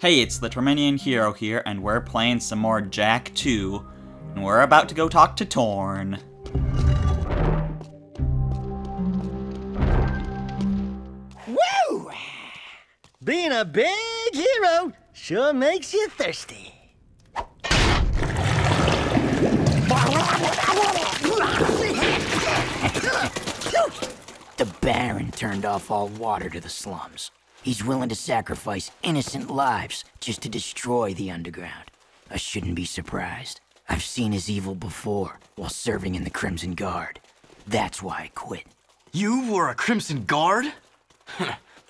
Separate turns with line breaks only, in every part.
Hey, it's the Terminian Hero here, and we're playing some more Jak II, and we're about to go talk to Torn.
Woo! Being a big hero sure makes you thirsty.
The Baron turned off all water to the slums. He's willing to sacrifice innocent lives just to destroy the underground. I shouldn't be surprised. I've seen his evil before while serving in the Crimson Guard. That's why I quit.
You were a Crimson Guard?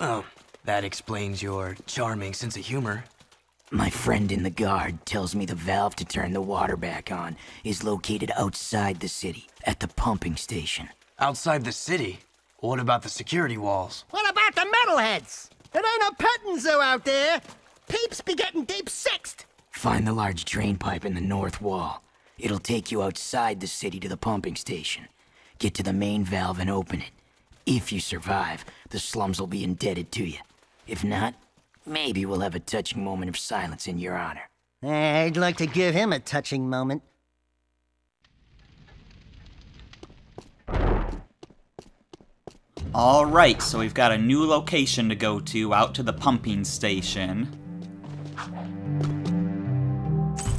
Well, that explains your charming sense of humor.
My friend in the Guard tells me the valve to turn the water back on is located outside the city, at the pumping station.
Outside the city? What about the security walls?
What about the metalheads? It ain't a petting zoo out there. Peeps be getting deep-sixed.
Find the large drain pipe in the north wall. It'll take you outside the city to the pumping station. Get to the main valve and open it. If you survive, the slums will be indebted to you. If not, maybe we'll have a touching moment of silence in your honor.
I'd like to give him a touching moment.
Alright, so we've got a new location to go to, out to the pumping station.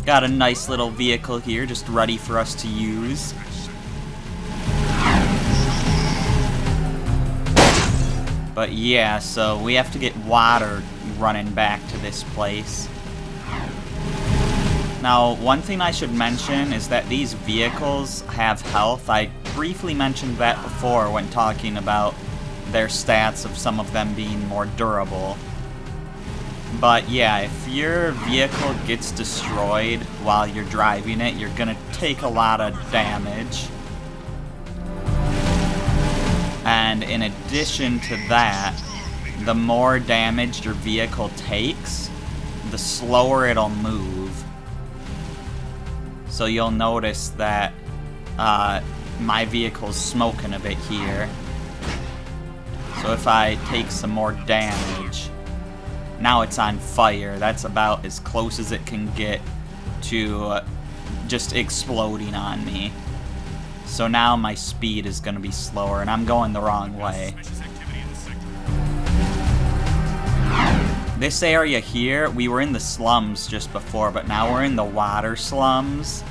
Got a nice little vehicle here, just ready for us to use. But yeah, so we have to get water running back to this place. Now, one thing I should mention is that these vehicles have health. I briefly mentioned that before when talking about their stats of some of them being more durable. But yeah, if your vehicle gets destroyed while you're driving it, you're gonna take a lot of damage. And in addition to that, the more damage your vehicle takes, the slower it'll move. So you'll notice that my vehicle's smoking a bit here. So if I take some more damage, now it's on fire. That's about as close as it can get to just exploding on me. So now my speed is going to be slower, and I'm going the wrong way. This area here, we were in the slums just before, but now we're in the water slums.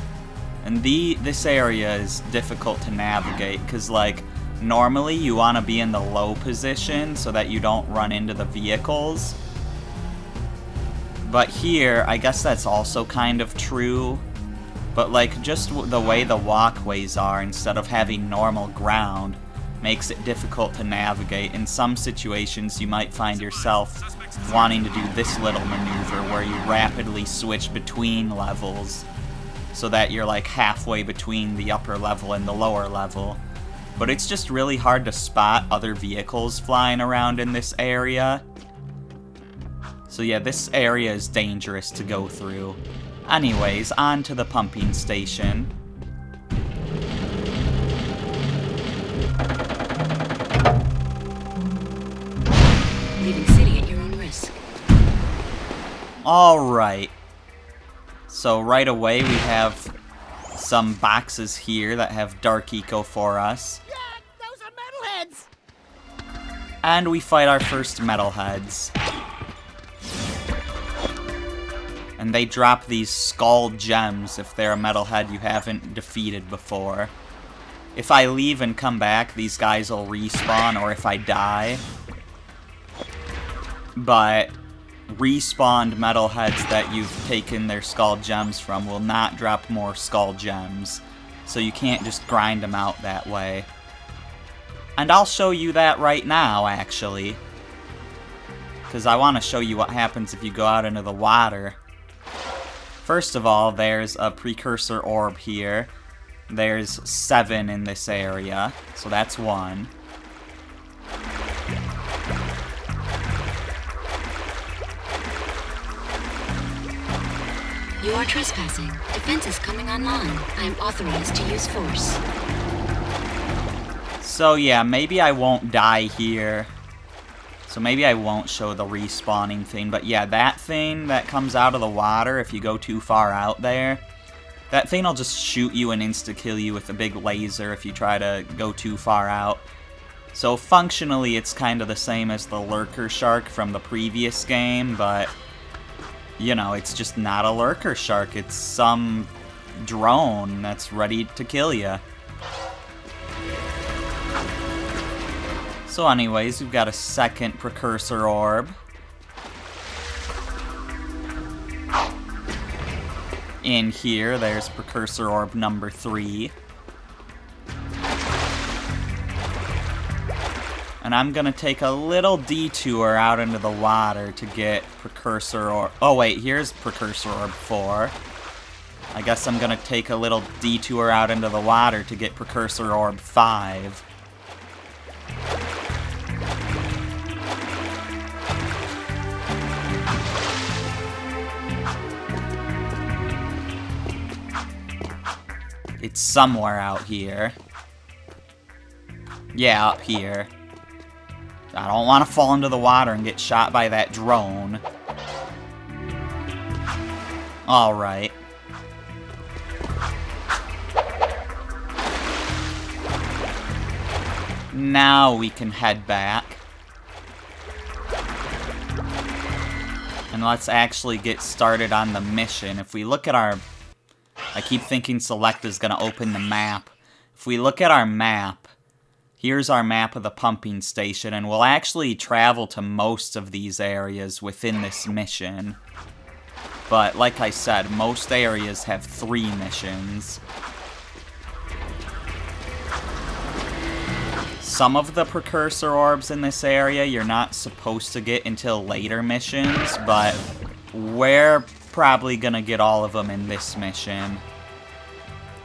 And this area is difficult to navigate, because like, normally you want to be in the low position so that you don't run into the vehicles. But here, I guess that's also kind of true. But like, just the way the walkways are, instead of having normal ground, makes it difficult to navigate. In some situations, you might find yourself wanting to do this little maneuver where you rapidly switch between levels so that you're like halfway between the upper level and the lower level. But it's just really hard to spot other vehicles flying around in this area. So yeah, this area is dangerous to go through. Anyways, on to the pumping station.
Leaving city at your own risk.
Alright. So right away we have some boxes here that have Dark Eco for us.
Yeah, those are metalheads.
And we fight our first metalheads. And they drop these skull gems if they're a metalhead you haven't defeated before. If I leave and come back, these guys will respawn, or if I die. But respawned metalheads that you've taken their skull gems from will not drop more skull gems. So you can't just grind them out that way. And I'll show you that right now, actually. Because I want to show you what happens if you go out into the water. First of all, there's a precursor orb here. There's 7 in this area, so that's 1.
You are trespassing. Defense is coming online. I am authorized to use force.
So yeah, maybe I won't die here. So maybe I won't show the respawning thing, but yeah, that thing that comes out of the water if you go too far out there, that thing will just shoot you and insta-kill you with a big laser if you try to go too far out. So functionally it's kind of the same as the lurker shark from the previous game, but, you know, it's just not a lurker shark, it's some drone that's ready to kill you. So anyways, we've got a second precursor orb. In here, there's precursor orb number 3. And I'm gonna take a little detour out into the water to get precursor orb... Oh wait, here's precursor orb 4. I guess I'm gonna take a little detour out into the water to get precursor orb 5. It's somewhere out here. Yeah, up here. I don't want to fall into the water and get shot by that drone. Alright. Now we can head back. And let's actually get started on the mission. If we look at our... I keep thinking select is going to open the map. If we look at our map, here's our map of the pumping station, and we'll actually travel to most of these areas within this mission. But like I said, most areas have 3 missions. Some of the precursor orbs in this area you're not supposed to get until later missions, but we're probably gonna get all of them in this mission.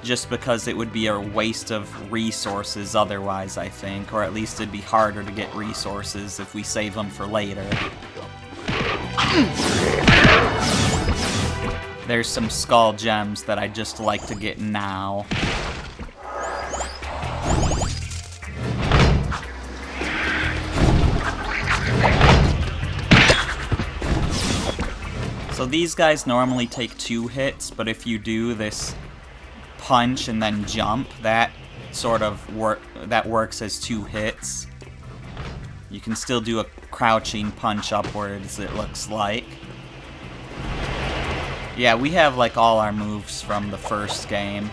Just because it would be a waste of resources otherwise, I think. Or at least it'd be harder to get resources if we save them for later. There's some skull gems that I'd just like to get now. So these guys normally take 2 hits, but if you do this punch and then jump, that sort of works as 2 hits. You can still do a crouching punch upwards, it looks like. Yeah, we have like all our moves from the first game.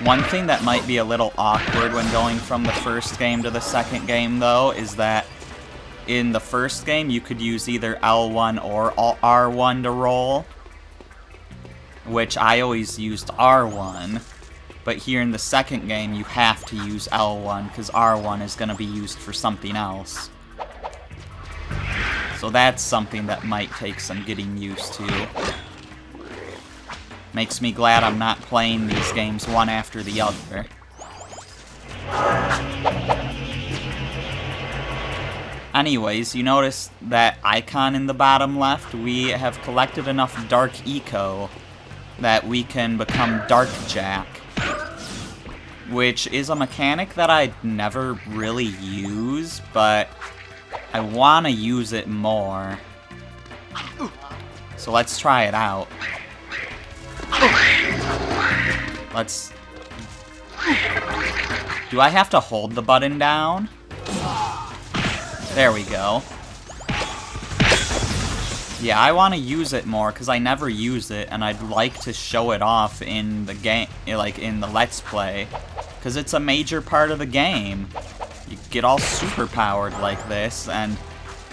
One thing that might be a little awkward when going from the first game to the second game, though, is that in the first game, you could use either L1 or R1 to roll, which I always used R1, but here in the second game, you have to use L1, because R1 is going to be used for something else. So that's something that might take some getting used to. Makes me glad I'm not playing these games one after the other. Anyways, you notice that icon in the bottom left? We have collected enough Dark Eco that we can become Dark Jak, which is a mechanic that I never really use, but I want to use it more. So let's try it out. Let's... Do I have to hold the button down? There we go. Yeah, I want to use it more, because I never use it, and I'd like to show it off in the game, like in the Let's Play, because it's a major part of the game. You get all superpowered like this, and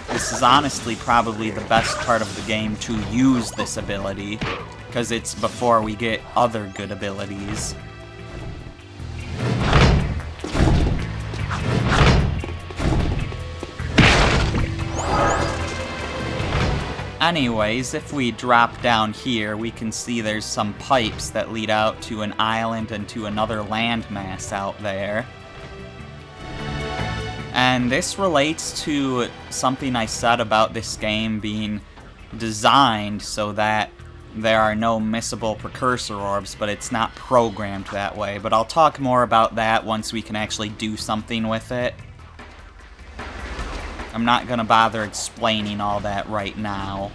this is honestly probably the best part of the game to use this ability, because it's before we get other good abilities. Anyways, if we drop down here, we can see there's some pipes that lead out to an island and to another landmass out there. And this relates to something I said about this game being designed so that there are no missable precursor orbs, but it's not programmed that way. But I'll talk more about that once we can actually do something with it. I'm not gonna bother explaining all that right now.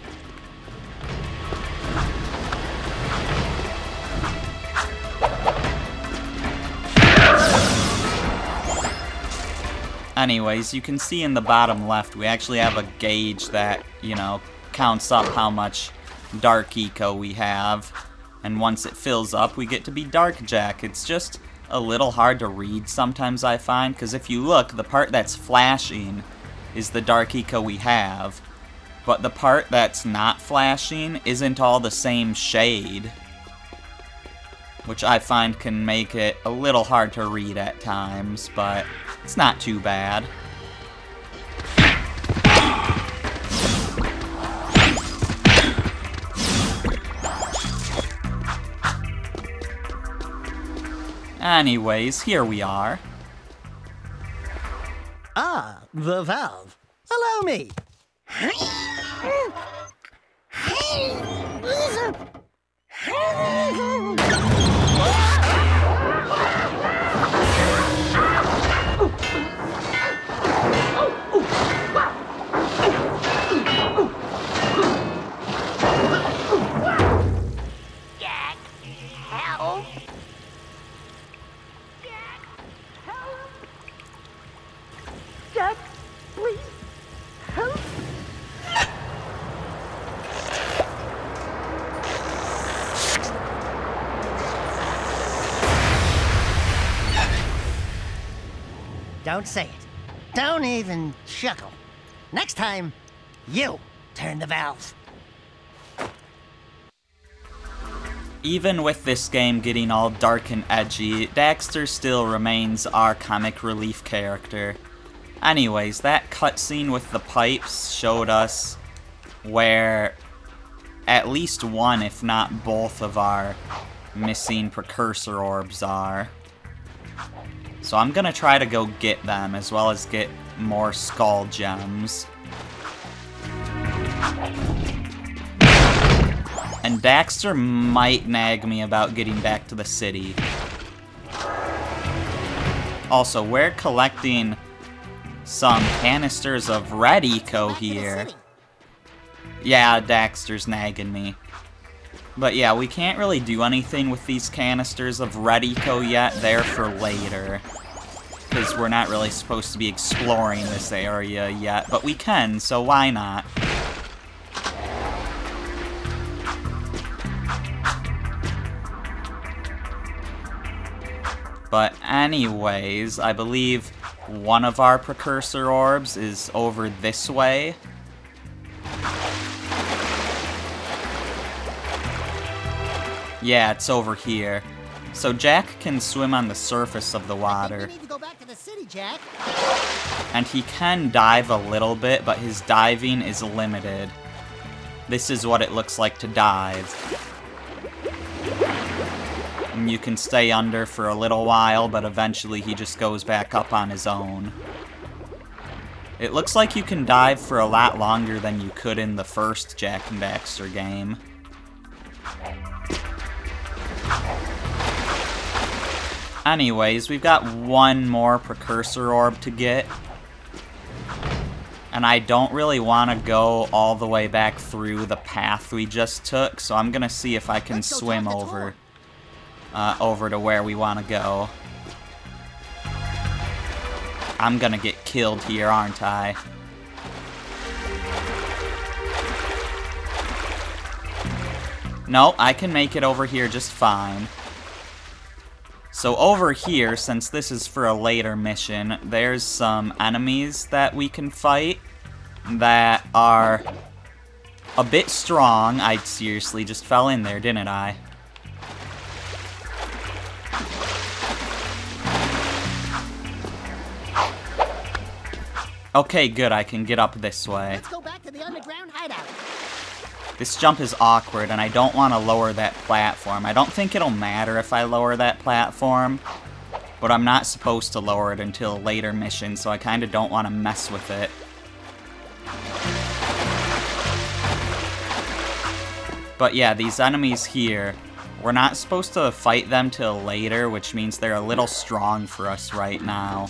Anyways, you can see in the bottom left, we actually have a gauge that, you know, counts up how much dark eco we have. And once it fills up, we get to be Dark Jak. It's just a little hard to read sometimes, I find, because if you look, the part that's flashing is the dark eco we have. But the part that's not flashing isn't all the same shade, which I find can make it a little hard to read at times, but it's not too bad. Anyways, here we are.
Ah, the valve. Allow me.
Jak, help! Jak, please, help!
Don't say it. Don't even chuckle. Next time, you turn the valve.
Even with this game getting all dark and edgy, Daxter still remains our comic relief character. Anyways, that cutscene with the pipes showed us where at least one, if not both, of our missing precursor orbs are. So I'm gonna try to go get them, as well as get more skull gems. And Daxter might nag me about getting back to the city. Also, we're collecting some canisters of red eco here. Yeah, Daxter's nagging me. But yeah, we can't really do anything with these canisters of red eco yet. They're for later, because we're not really supposed to be exploring this area yet. But we can, so why not? But anyways, I believe one of our precursor orbs is over this way. Yeah, it's over here. So Jak can swim on the surface of the water.
We need to go back to the city, Jak.
And he can dive a little bit, but his diving is limited. This is what it looks like to dive. And you can stay under for a little while, but eventually he just goes back up on his own. It looks like you can dive for a lot longer than you could in the first Jak and Daxter game. Anyways, we've got one more precursor orb to get. And I don't really want to go all the way back through the path we just took, so I'm gonna see if I can swim over to where we want to go. I'm gonna get killed here, aren't I? No, I can make it over here just fine. So over here, since this is for a later mission, there's some enemies that we can fight that are a bit strong. I seriously just fell in there, didn't I? Okay, good, I can get up this way.
Let's go back to the underground hideout.
This jump is awkward, and I don't want to lower that platform. I don't think it'll matter if I lower that platform, but I'm not supposed to lower it until a later mission, so I kind of don't want to mess with it. But yeah, these enemies here, we're not supposed to fight them till later, which means they're a little strong for us right now.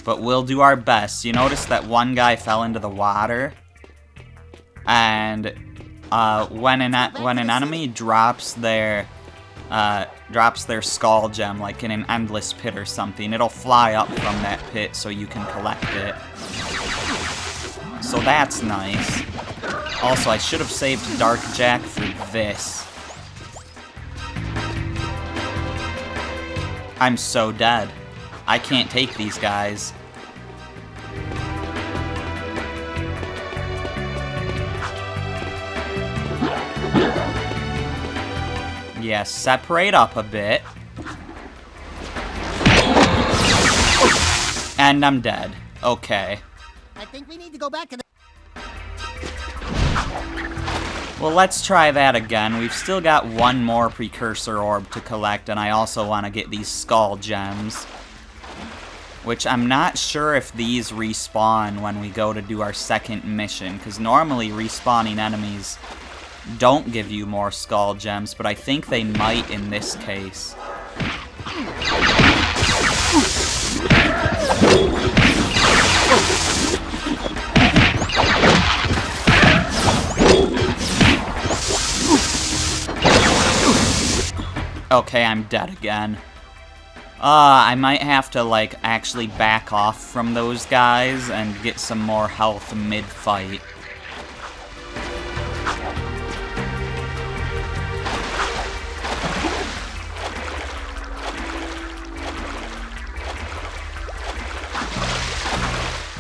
but we'll do our best. You notice that one guy fell into the water, and when an enemy drops their skull gem, like in an endless pit or something, it'll fly up from that pit so you can collect it. So that's nice. Also, I should have saved Dark Jak for this. I'm so dead. I can't take these guys. Yeah, separate up a bit. And I'm dead. Okay.
I think we need to go back to the...
Well, let's try that again. We've still got one more precursor orb to collect, and I also want to get these skull gems. Which I'm not sure if these respawn when we go to do our second mission, because normally respawning enemies don't give you more skull gems, but I think they might in this case. Okay, I'm dead again. I might have to, like, actually back off from those guys and get some more health mid-fight.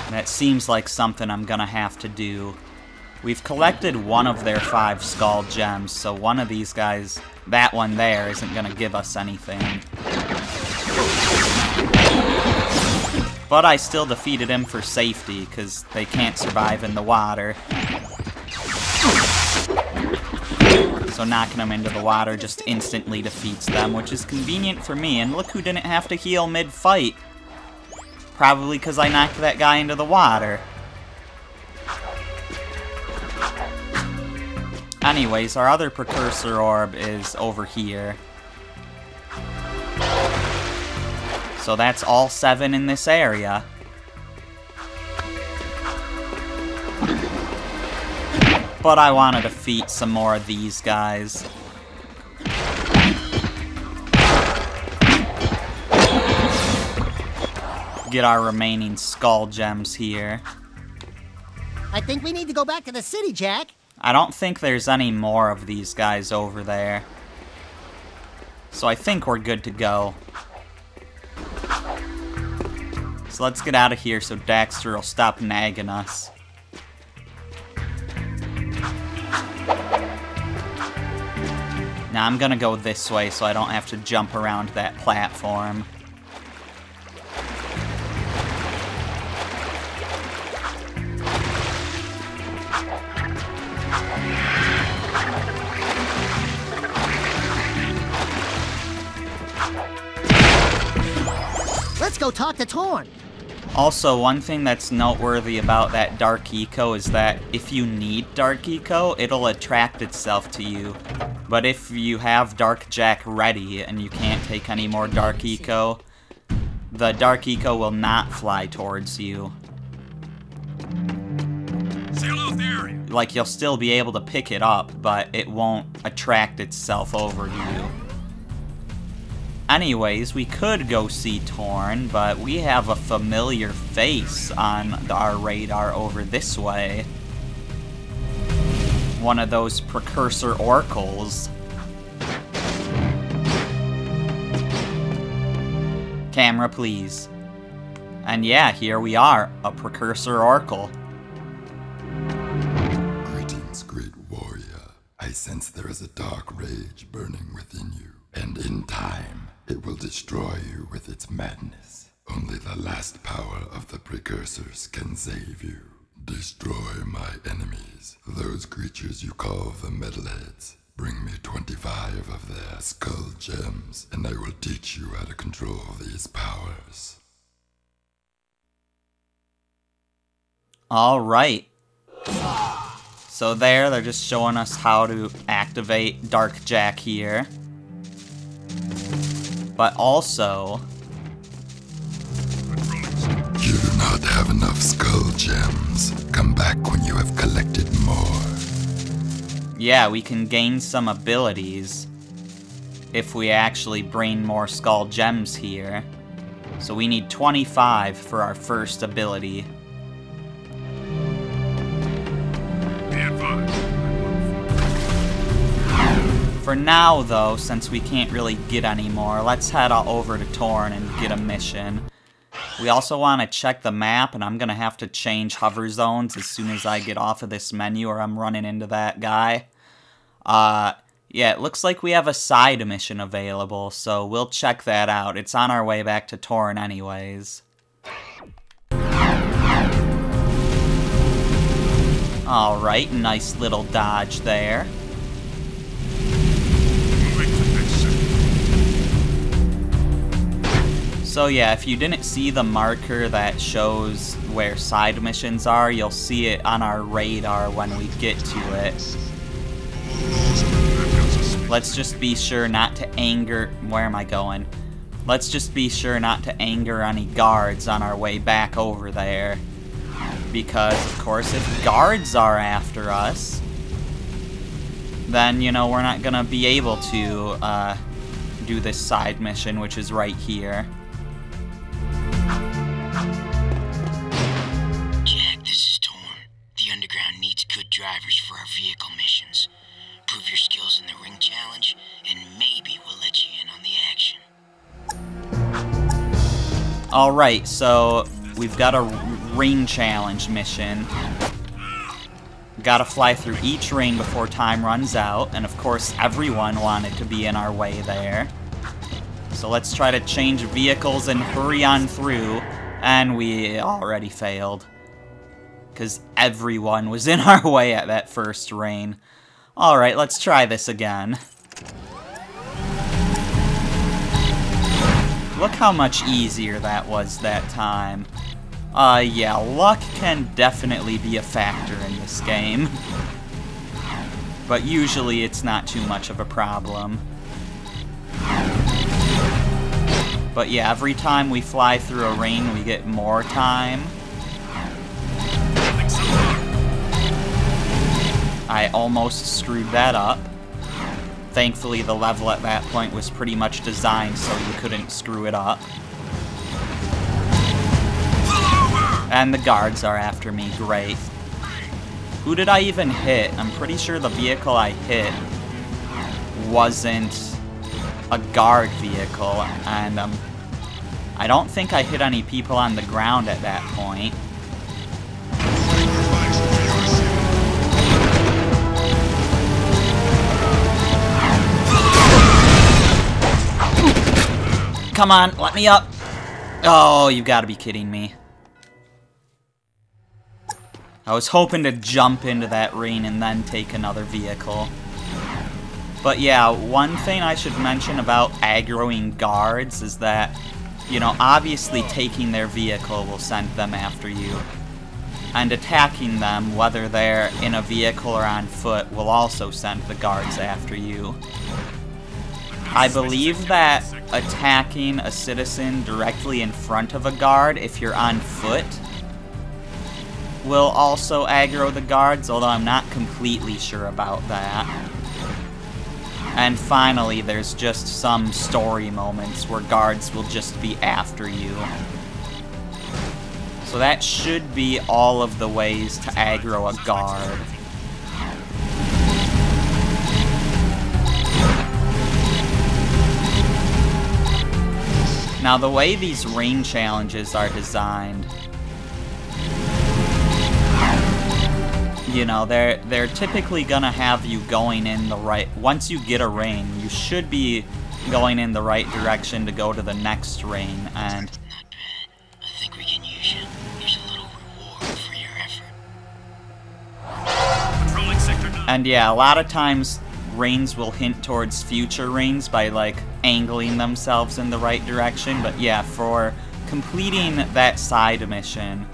That seems like something I'm gonna have to do. We've collected one of their 5 skull gems, so one of these guys, that one there, isn't gonna give us anything. But I still defeated him for safety, because they can't survive in the water. So knocking them into the water just instantly defeats them, which is convenient for me. And look who didn't have to heal mid-fight. Probably because I knocked that guy into the water. Anyways, our other precursor orb is over here. So that's all 7 in this area. But I want to defeat some more of these guys. Get our remaining skull gems here.
I think we need to go back to the city, Jak.
I don't think there's any more of these guys over there. So I think we're good to go. So let's get out of here so Daxter will stop nagging us. Now I'm gonna go this way so I don't have to jump around that platform.
Let's go talk to Torn.
Also, one thing that's noteworthy about that Dark Eco is that if you need Dark Eco, it'll attract itself to you. But if you have Dark Jak ready and you can't take any more Dark Eco, the Dark Eco will not fly towards you.
Seal off the area.
Like, you'll still be able to pick it up, but it won't attract itself over to you. Anyways, we could go see Torn, but we have a familiar face on our radar over this way. One of those precursor oracles. Camera, please. And yeah, here we are, a precursor oracle.
Greetings, great warrior. I sense there is a dark rage burning within you, and in time, it will destroy you with its madness. Only the last power of the precursors can save you. Destroy my enemies, those creatures you call the metalheads. Bring me 25 of their skull gems, and I will teach you how to control these powers.
Alright. So they're just showing us how to activate Dark Jak here. But also...
Give have enough skull gems. Come back when you have collected more.
Yeah, we can gain some abilities if we actually bring more skull gems here. So we need 25 for our first ability.
Be advised.
For now, though, since we can't really get any more, let's head over to Torn and get a mission. We also want to check the map, and I'm going to have to change hover zones as soon as I get off of this menu, or I'm running into that guy. Yeah, it looks like we have a side mission available, so we'll check that out. It's on our way back to Torn anyways. Alright, nice little dodge there. So yeah, if you didn't see the marker that shows where side missions are, you'll see it on our radar when we get to it. Let's just be sure not to anger... Where am I going? Let's just be sure not to anger any guards on our way back over there. Because, of course, if guards are after us, then, you know, we're not gonna be able to do this side mission, which is right here.
Jak, this is Torn. The Underground needs good drivers for our vehicle missions. Prove your skills in the ring challenge, and maybe we'll let you in on the action.
Alright, so we've got a ring challenge mission. Gotta fly through each ring before time runs out, and of course everyone wanted to be in our way there. So let's try to change vehicles and hurry on through, and we already failed. Because everyone was in our way at that first ring. Alright, let's try this again. Look how much easier that was that time. Yeah, luck can definitely be a factor in this game. But usually it's not too much of a problem. But yeah, every time we fly through a ring, we get more time. I almost screwed that up. Thankfully, the level at that point was pretty much designed so you couldn't screw it up. And the guards are after me, great. Who did I even hit? I'm pretty sure the vehicle I hit wasn't a guard vehicle, and I don't think I hit any people on the ground at that point. Come on, let me up. Oh, you've got to be kidding me. I was hoping to jump into that ring and then take another vehicle. But yeah, one thing I should mention about aggroing guards is that, you know, obviously taking their vehicle will send them after you. And attacking them, whether they're in a vehicle or on foot, will also send the guards after you. I believe that attacking a citizen directly in front of a guard, if you're on foot, will also aggro the guards, although I'm not completely sure about that. And finally, there's just some story moments where guards will just be after you. So that should be all of the ways to aggro a guard. Now, the way these ring challenges are designed, you know, they're typically gonna have you going in the right... Once you get a ring, you should be going in the right direction to go to the next ring, and...
Not bad. I think we can use you. Here's a little reward for your effort.
Patrolling Sector 9.
And yeah, a lot of times rings will hint towards future rings by, like, angling themselves in the right direction, but yeah, for completing that side mission,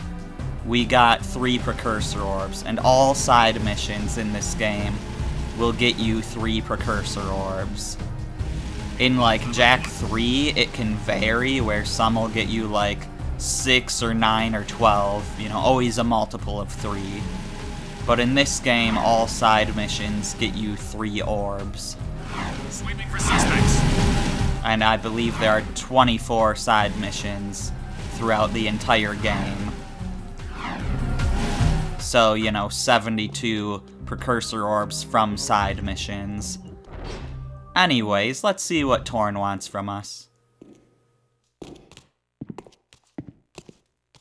we got 3 precursor orbs, and all side missions in this game will get you 3 precursor orbs. In, like, Jak II, it can vary, where some will get you, like, 6 or 9 or 12, you know, always a multiple of 3. But in this game, all side missions get you 3 orbs.
Sweeping for suspects.
And I believe there are 24 side missions throughout the entire game. So, you know, 72 precursor orbs from side missions. Anyways, let's see what Torn wants from us.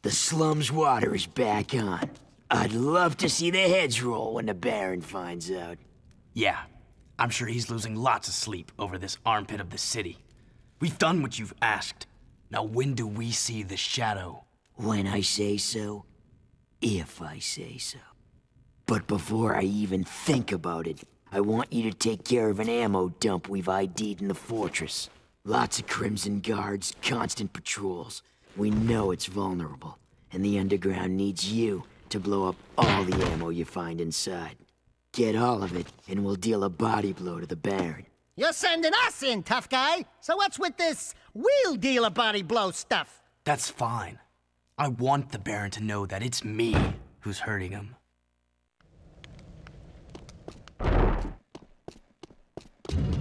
The slum's water is back on. I'd love to see the heads roll when the Baron finds out.
Yeah, I'm sure he's losing lots of sleep over this armpit of the city. We've done what you've asked. Now when do we see the shadow?
When I say so, if I say so. But before I even think about it, I want you to take care of an ammo dump we've ID'd in the fortress. Lots of Crimson Guards, constant patrols. We know it's vulnerable, and the underground needs you to blow up all the ammo you find inside. Get all of it, and we'll deal a body blow to the Baron.
You're sending us in, tough guy. So what's with this we'll deal a body blow stuff?
That's fine. I want the Baron to know that it's me who's hurting him.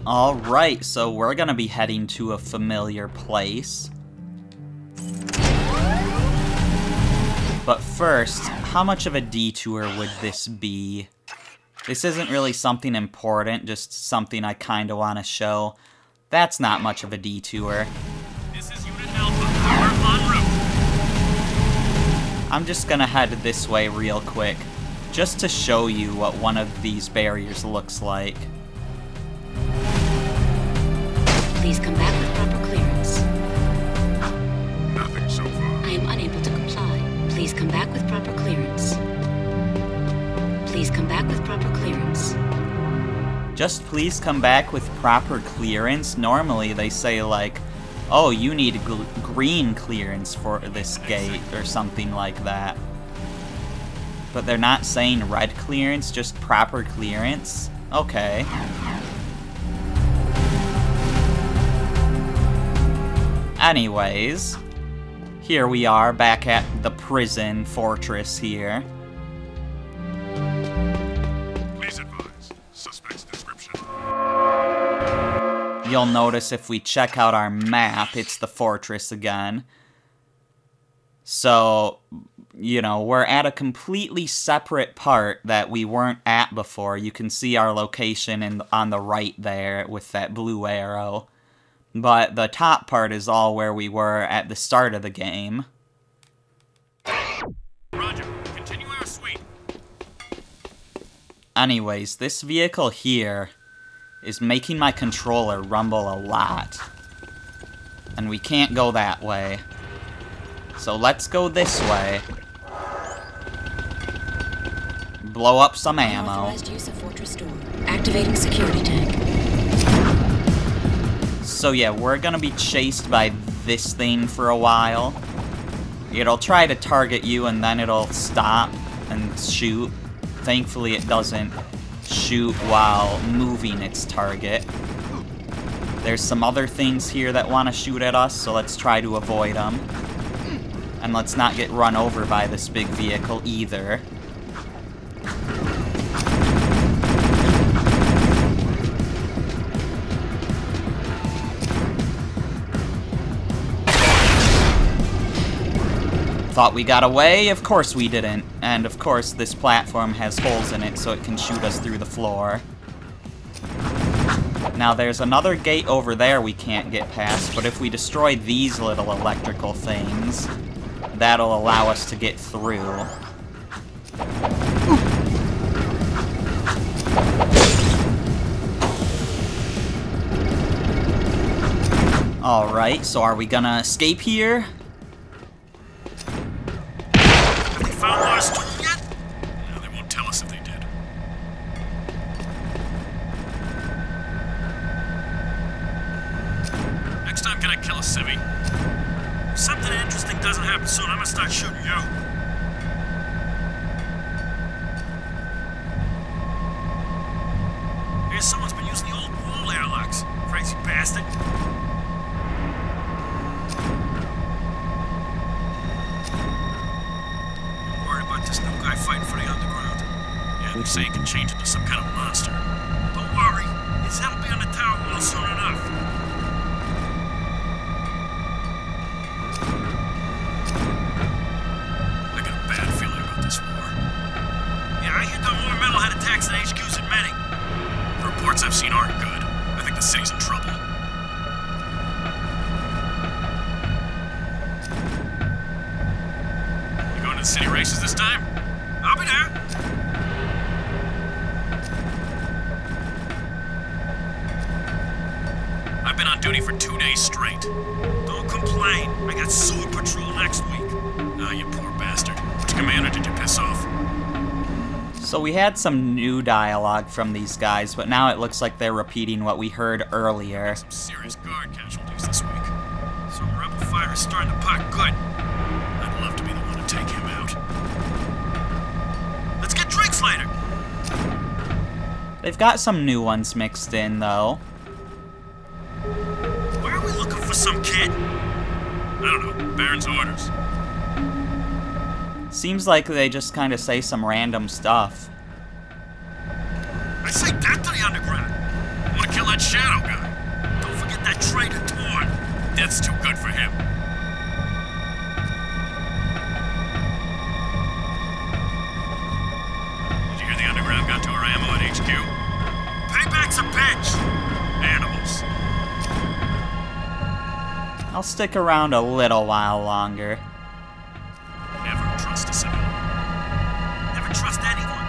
Alright, so we're gonna be heading to a familiar place. But first, how much of a detour would this be? This isn't really something important, just something I kinda wanna show. That's not much of a detour.
This is Unit Alpha. We're en route.
I'm just gonna head this way real quick, just to show you what one of these barriers looks like.
Please come back with proper clearance.
Nothing so far.
I am unable to comply. Please come back with proper clearance. Please come back with proper clearance.
Just please come back with proper clearance. Normally they say like, oh, you need green clearance for this gate or something like that. But they're not saying red clearance, just proper clearance? Okay. Anyways, here we are back at the prison fortress here.
Please advise. Suspect's description.
You'll notice if we check out our map, it's the fortress again. So, you know, we're at a completely separate part that we weren't at before. You can see our location on the right there with that blue arrow. But the top part is all where we were at the start of the game.
Roger. Continue our sweep.
Anyways, this vehicle here is making my controller rumble a lot. And we can't go that way. So let's go this way. Blow up some ammo.
Unauthorized use of fortress door. Activating security tank.
So yeah, we're gonna be chased by this thing for a while. It'll try to target you and then it'll stop and shoot. Thankfully it doesn't shoot while moving its target. There's some other things here that want to shoot at us, so let's try to avoid them. And let's not get run over by this big vehicle either. Thought we got away? Of course we didn't. And of course this platform has holes in it so it can shoot us through the floor. Now there's another gate over there we can't get past, but if we destroy these little electrical things, that'll allow us to get through. Alright, so are we gonna escape here?
Have they found Lars Tool yet? No, they won't tell us if they did. Next time, can I kill a civvy? If something interesting doesn't happen soon, I'm gonna start shooting you. Hey, someone's been using the old wall airlocks. Crazy bastard. guy fighting for the underground. Yeah, they say he can change into some kind of monster. Don't worry, his head'll be on the tower wall soon enough. I got a bad feeling about this war. Yeah, I hear there are more metalhead attacks than HQ's admitting. The reports I've seen aren't good. I think the city's in trouble. You going to the city races this time? I'll be there. I've been on duty for 2 days straight. Don't complain. I got sewer patrol next week. Ah, you poor bastard. Which commander did you piss off?
So we had some new dialogue from these guys, but now it looks like they're repeating what we heard earlier.
Some serious guard casualties this week. Some rebel fighters starting to pop good. I'd love to be the one to take him out. Let's get drinks later.
They've got some new ones mixed in, though.
Why are we looking for some kid? I don't know. Baron's orders.
Seems like they just kind of say some random stuff.
I say death to the underground. I want to kill that shadow guy. Don't forget that traitor Torn. Death's too good for him. Did you hear the underground got to our ammo at HQ? Payback's a bitch. Animals.
I'll stick around a little while longer.
Never trust a civilian. Never trust anyone.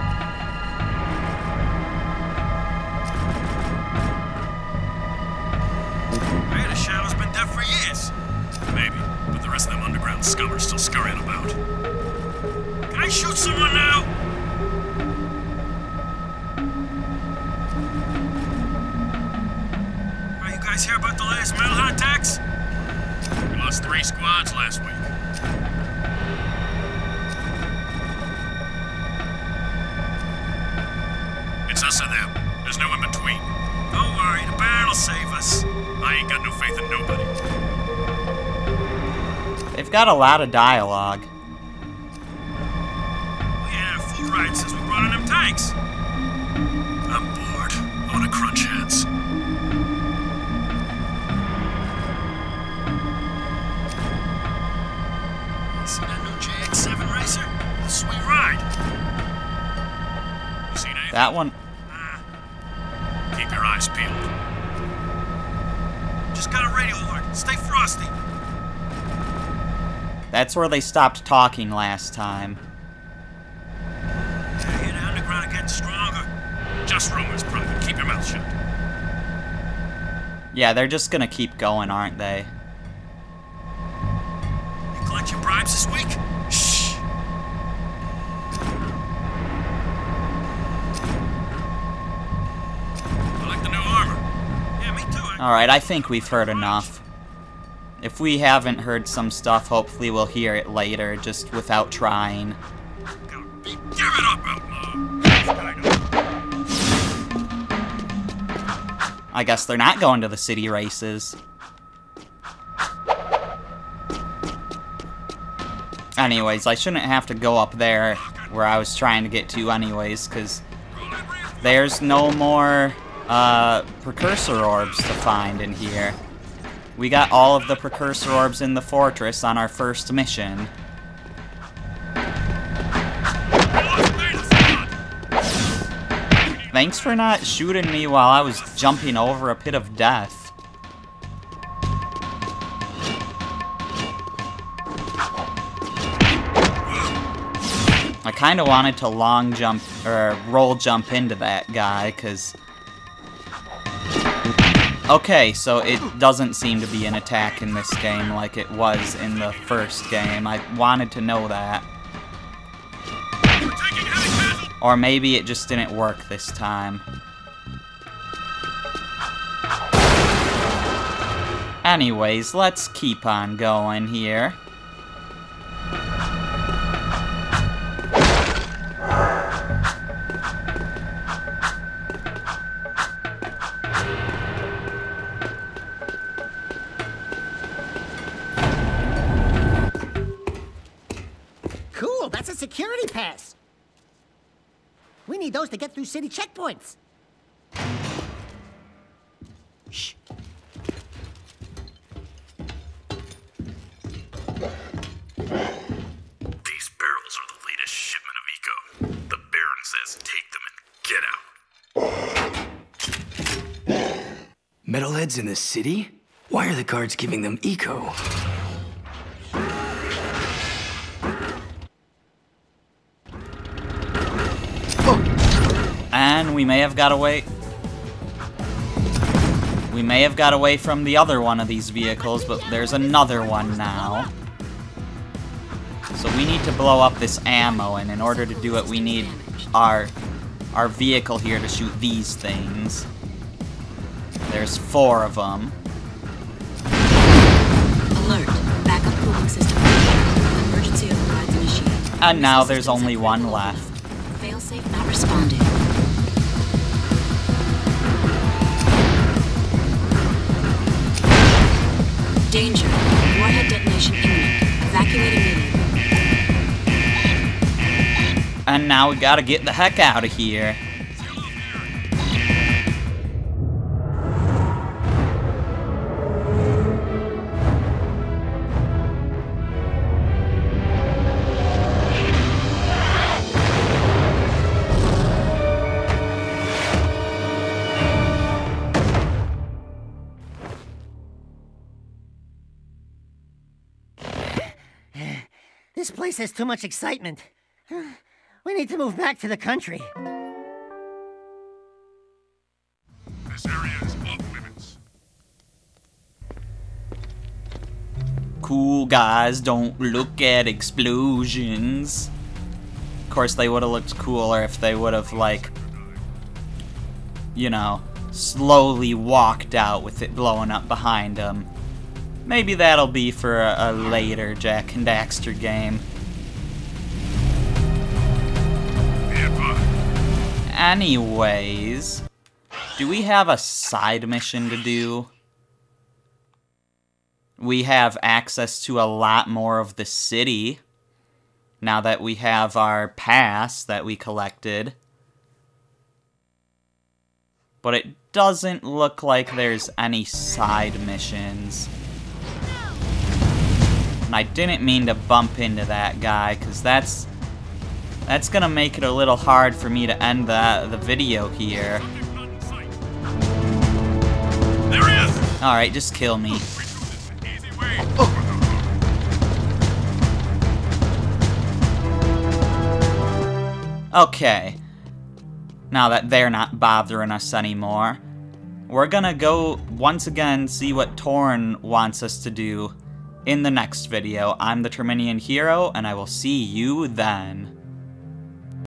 I hear the Shadow's been dead for years. Maybe, but the rest of them underground scum are still scurrying about. Can I shoot someone now? Are you guys hear about the latest metalhead attacks? We lost 3 squads last week. It's us or them. There's no in between. Don't worry, the Baron will save us. I ain't got no faith in nobody.
They've got a lot of dialogue.
We had a full ride since we brought in them tanks. I'm bored. I want to crunch heads. See that new JX-7 racer? Sweet ride. You seen anything?
That one...
Keep your eyes peeled. Just got a radio alert. Stay frosty.
That's where they stopped talking last time.
I hear the underground are getting stronger. Just rumors, Private. Keep your mouth shut.
Yeah, they're just gonna keep going, aren't they?
You collect your bribes this week? Shh. I like the new armor. Yeah, me too.
Alright, I think we've heard enough. If we haven't heard some stuff, hopefully we'll hear it later, just without trying.
Give it up, outlaw.
I guess they're not going to the city races. Anyways, I shouldn't have to go up there where I was trying to get to anyways, because there's no more precursor orbs to find in here. We got all of the precursor orbs in the fortress on our first mission. Thanks for not shooting me while I was jumping over a pit of death. I kind of wanted to long jump, or roll jump into that guy, because... Okay, so it doesn't seem to be an attack in this game like it was in the first game. I wanted to know that. Or maybe it just didn't work this time. Anyways, let's keep on going here.
Cool, that's a security pass. We need those to get through city checkpoints. Shh.
These barrels are the latest shipment of eco. The Baron says take them and get out.
Metalheads in the city? Why are the guards giving them eco?
And we may have got away. We may have got away from the other one of these vehicles, but there's another one now. So we need to blow up this ammo, and in order to do it, we need our vehicle here to shoot these things. There's 4 of them.
Alert. Backup cooling system. Emergency overrides initiated.
And now there's only one left.
Failsafe not responding. Danger. Warhead detonation imminent. Evacuate immediately.
And now we gotta get the heck out of here.
This place has too much excitement. We need to move back to the country.
This area is off limits.
Cool guys don't look at explosions. Of course, they would have looked cooler if they would have, like, you know, slowly walked out with it blowing up behind them. Maybe that'll be for a later Jak and Daxter game. Anyways, do we have a side mission to do? We have access to a lot more of the city now that we have our pass that we collected. But it doesn't look like there's any side missions. And I didn't mean to bump into that guy, because that's gonna make it a little hard for me to end the video here.
There he is!
Alright, just kill me. Okay. Now that they're not bothering us anymore, we're gonna go once again see what Torn wants us to do in the next video. I'm the Terminian Hero, and I will see you then.